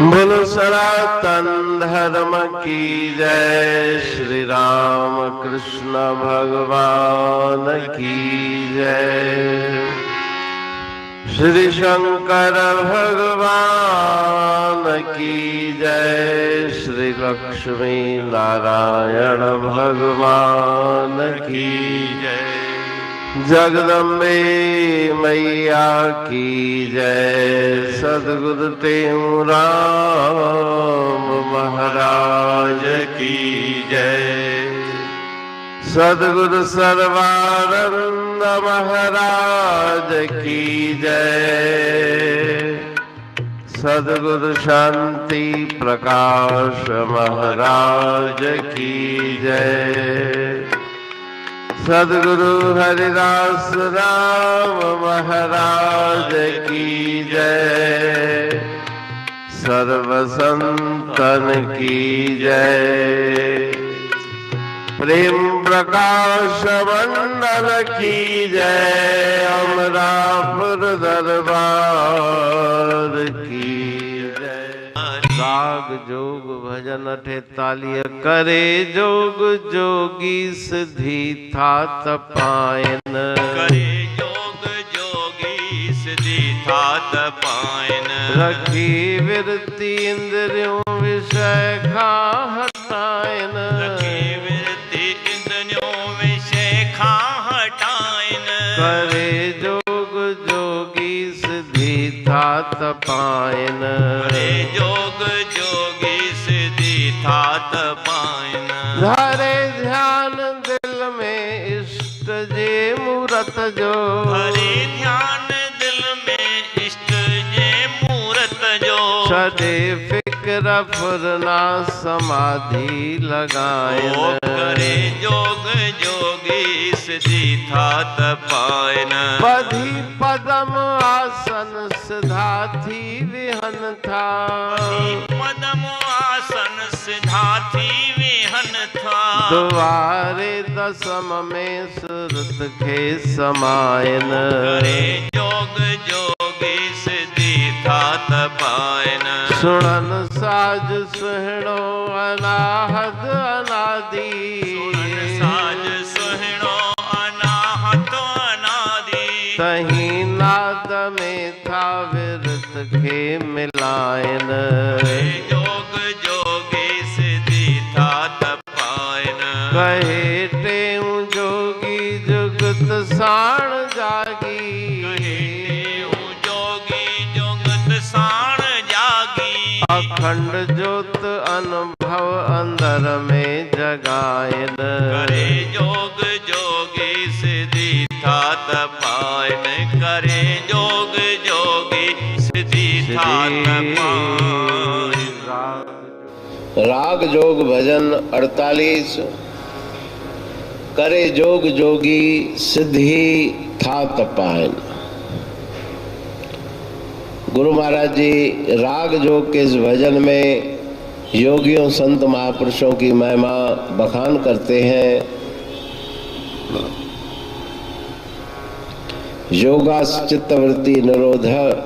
बोलो सनातन धर्म की जय। श्री राम कृष्ण भगवान की जय। श्री शंकर भगवान की जय। श्री लक्ष्मी नारायण भगवान की जय। जगदम्बे मैया की जय। सद्गुरु राम महाराज की जय। सद्गुरु सर्वानंद महाराज की जय। सद्गुरु शांति प्रकाश महाराज की जय। सद्गुरु हरिदास राम महाराज की जय। सर्व संतन की जय। प्रेम प्रकाश मंडल की जय। अमरापुर दरबार की जय। राग जोग भजन अठेतालीह करे जोग जोगी सिद्धि थात पायन। करे जोग जोगी सिद्धि थात पायन। रखी विरति इंद्रियों विषय खा हटायन। रखी विरति इंद्रियों विषय खा हटायन। करे जोग जोगी सिद्धि थात पायन। करे जोग जोगी सिद्धि थात पायन। धरे ध्यान दिल में इष्ट जे मूरत जो। हरे ध्यान दिल में इष्ट जे मूरत जो। छदे फिक्र फुरना समाधि लगायन। ओ करे जोग जोगी सिद्धि थात पायन। बधी पदम आसन सिधा थी विहन था। पदम आसन सिधा थी विहन था। द्वारे दसम में सुरत के समायन। करे जोग जोगी सिद्धि थात पायन। सुनन साज सुहिणो अनाहद अनादि। साज सुहिणो अनाहत अनादि। तहीं नाद में था विरत के मिलायन। जोग जोगी सिद्धि थात पायन। कहे टेऊ जोगी जुगत साण जागी। जोगी जुगत साण जागी। अखंड ज्योत अनुभव अंदर में जगायन। करे जोग जोगी सिद्धि थात पायन। करे जोग जोगी सिद्धि थात पायन। राग जोग भजन 48। करे जोग जोगी सिद्धि थात पायन। गुरु महाराज जी राग जोग के इस भजन में योगियों संत महापुरुषों की महिमा बखान करते हैं। योगा चित्त वृत्ति निरोध,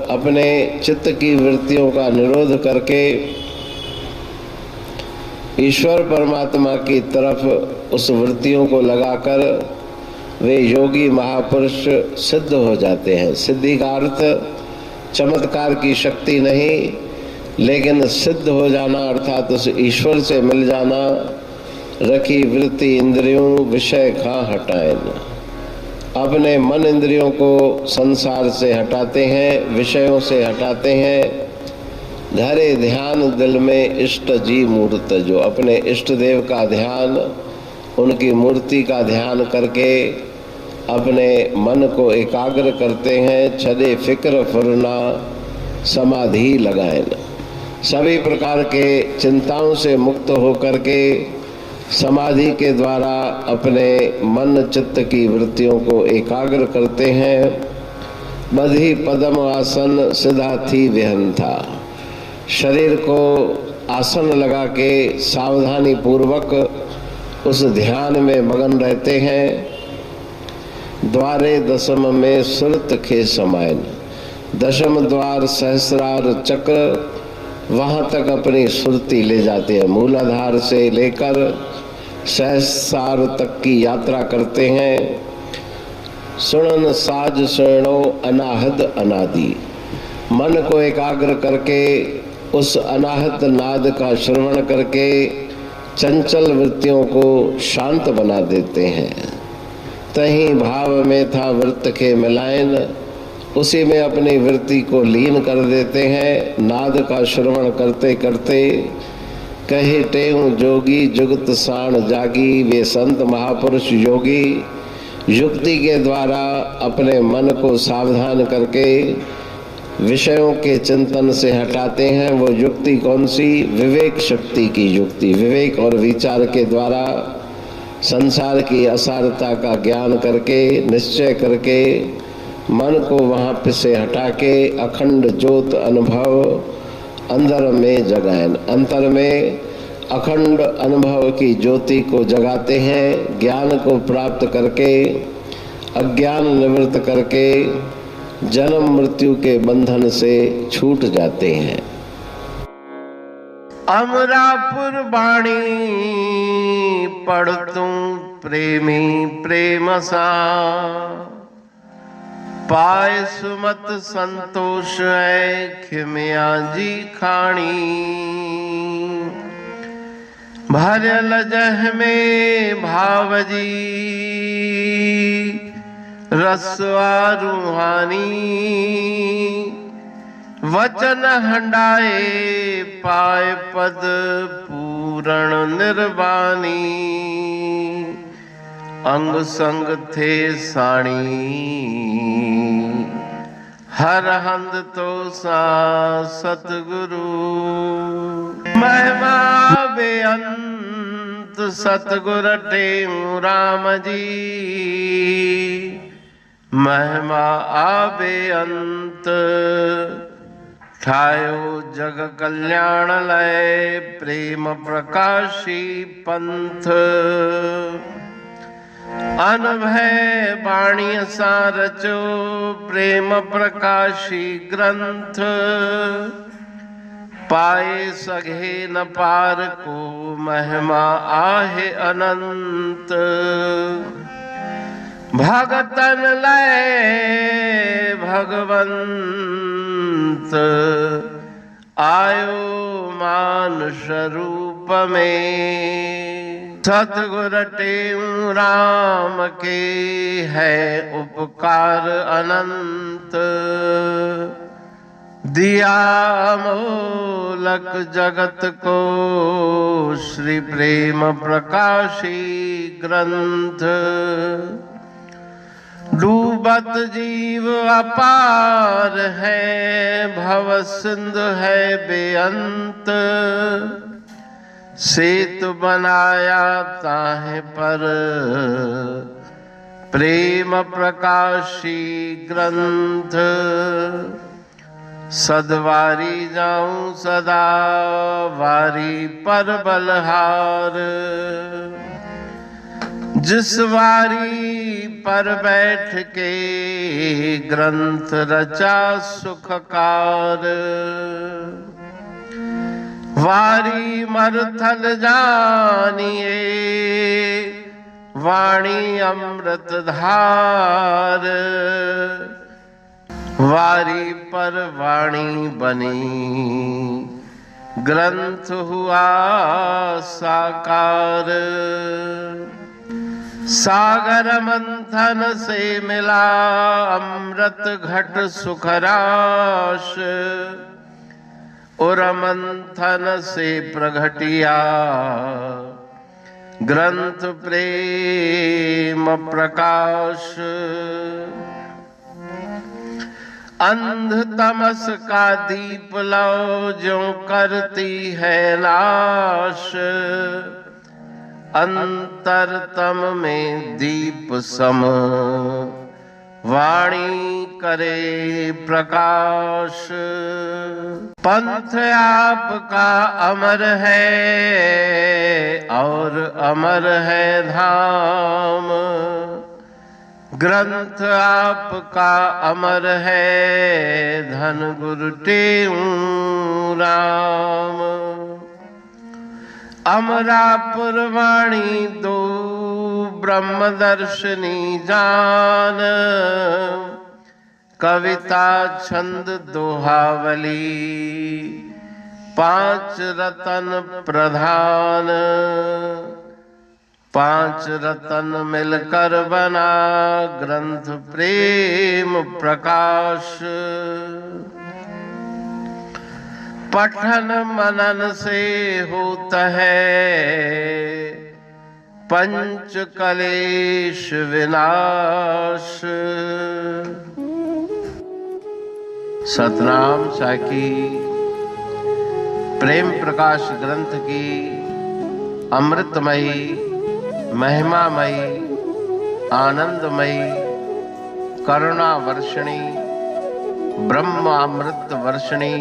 अपने चित्त की वृत्तियों का निरोध करके ईश्वर परमात्मा की तरफ उस वृत्तियों को लगाकर वे योगी महापुरुष सिद्ध हो जाते हैं। सिद्धि का अर्थ चमत्कार की शक्ति नहीं, लेकिन सिद्ध हो जाना अर्थात उस ईश्वर से मिल जाना। रखी वृत्ति इंद्रियों विषय खा हटायन। अपने मन इंद्रियों को संसार से हटाते हैं, विषयों से हटाते हैं। धरे ध्यान दिल में इष्ट जी मूर्त जो, अपने इष्ट देव का ध्यान, उनकी मूर्ति का ध्यान करके अपने मन को एकाग्र करते हैं। छदे फिक्र फुरना समाधि लगाएन। सभी प्रकार के चिंताओं से मुक्त होकर के समाधि के द्वारा अपने मन चित्त की वृत्तियों को एकाग्र करते हैं। बधी पदम आसन सिधा थी विहन था। शरीर को आसन लगा के सावधानी पूर्वक उस ध्यान में मगन रहते हैं। द्वारे दशम में सुरत खे समायन। दशम द्वार सहस्रार चक्र वहाँ तक अपनी सुरती ले जाते हैं। मूलाधार से लेकर सहस्रार तक की यात्रा करते हैं। सुनन साज सुनो अनाहद अनादि, मन को एकाग्र करके उस अनाहत नाद का श्रवण करके चंचल वृत्तियों को शांत बना देते हैं। तहीं भाव में था वृत्त के मिलायन, उसी में अपनी वृत्ति को लीन कर देते हैं। नाद का श्रवण करते करते कहे टेऊ जोगी जुगत साण जागी, वे संत महापुरुष योगी युक्ति के द्वारा अपने मन को सावधान करके विषयों के चिंतन से हटाते हैं। वो युक्ति कौन सी? विवेक शक्ति की युक्ति। विवेक और विचार के द्वारा संसार की असारता का ज्ञान करके निश्चय करके मन को वहाँ पे से हटा के अखंड ज्योत अनुभव अंदर में जगाएं। अंतर में अखंड अनुभव की ज्योति को जगाते हैं। ज्ञान को प्राप्त करके अज्ञान निवृत्त करके जन्म मृत्यु के बंधन से छूट जाते हैं। अमरापुर बाणी पढ़तूं प्रेमी प्रेम सा, पाए सुमत संतोष है खिमिया जी खाणी। भरल जह में भावजी रसवा रूहानी, वचन हंडाए पाए पद पूरण निर्वाणी। अंग संग थे साणी हर हंद तो सा सतगुरु। महिमा बेअंत सतगुर टेऊ राम जी, महिमा आबे अंत ठायो जग कल्याण लय प्रेम प्रकाशी पंथ। अनभय बाणी सा रचो प्रेम प्रकाशी ग्रंथ। पाए सघे न पार को महिमा आहे अनंत। भगतन लय भगवंत आयो मानुष रूप में। सतगुर टेऊ राम के है उपकार अनंत। दिया मोलक जगत को श्री प्रेम प्रकाशी ग्रंथ। डूबत जीव अपार है भव सिंध है बेअंत। सेतु बनाया ताहे पर प्रेम प्रकाशी ग्रंथ। सदवारी जाऊं सदा वारी पर बलहार। जिस वारी पर बैठ के ग्रंथ रचा सुखकार। वारी मरथल जानिए वाणी अमृत धार। वारी पर वाणी बनी ग्रंथ हुआ साकार। सागर मंथन से मिला अमृत घट सुखराश। और मंथन से प्रगटिया ग्रंथ प्रेम प्रकाश। अंध तमस का दीप लो जो करती है नाश। अंतरतम में दीप सम वाणी करे प्रकाश। पंथ आपका अमर है और अमर है धाम। ग्रंथ आपका अमर है धन गुरु टेऊ राम। अमरापुर वाणी दो ब्रह्मदर्शनी जान, कविता छंद दोहावली पांच रतन प्रधान। पांच रतन मिलकर बना ग्रंथ प्रेम प्रकाश। पठन मनन से होता है पंच कलेश विनाश। सतनाम साखी प्रेम प्रकाश ग्रंथ की अमृतमयी, महिमामयी, आनंदमयी, करुणा वर्षिणी, ब्रह्म अमृत वर्षिणी,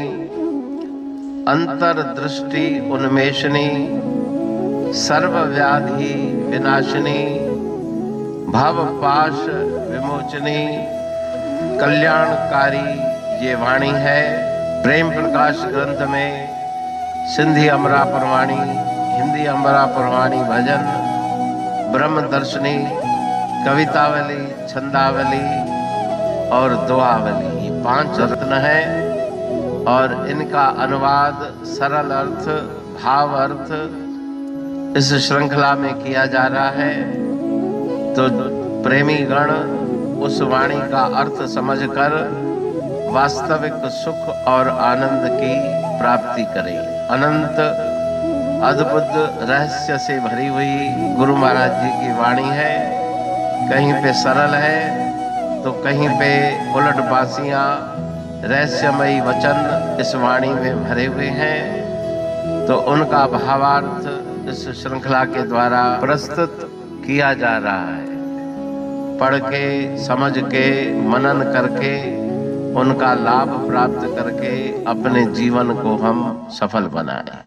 अंतर्दृष्टि उन्मेषणी, सर्वव्याधि विनाशिनी, भवपाश विमोचनी, कल्याणकारी ये वाणी है। प्रेम प्रकाश ग्रंथ में सिंधी अमरापुर वाणी, हिंदी अमरापुर वाणी भजन, ब्रह्म दर्शनी, कवितावली, छंदावली और दुआवली, ये पांच रत्न हैं और इनका अनुवाद सरल अर्थ, भाव अर्थ इस श्रृंखला में किया जा रहा है। तो प्रेमी गण उस वाणी का अर्थ समझकर वास्तविक सुख और आनंद की प्राप्ति करें। अनंत अद्भुत रहस्य से भरी हुई गुरु महाराज जी की वाणी है। कहीं पे सरल है तो कहीं पे उलट बासियां, रहस्यमयी वचन इस वाणी में भरे हुए हैं। तो उनका भावार्थ इस श्रृंखला के द्वारा प्रस्तुत किया जा रहा है। पढ़ के, समझ के, मनन करके, उनका लाभ प्राप्त करके अपने जीवन को हम सफल बनाएं।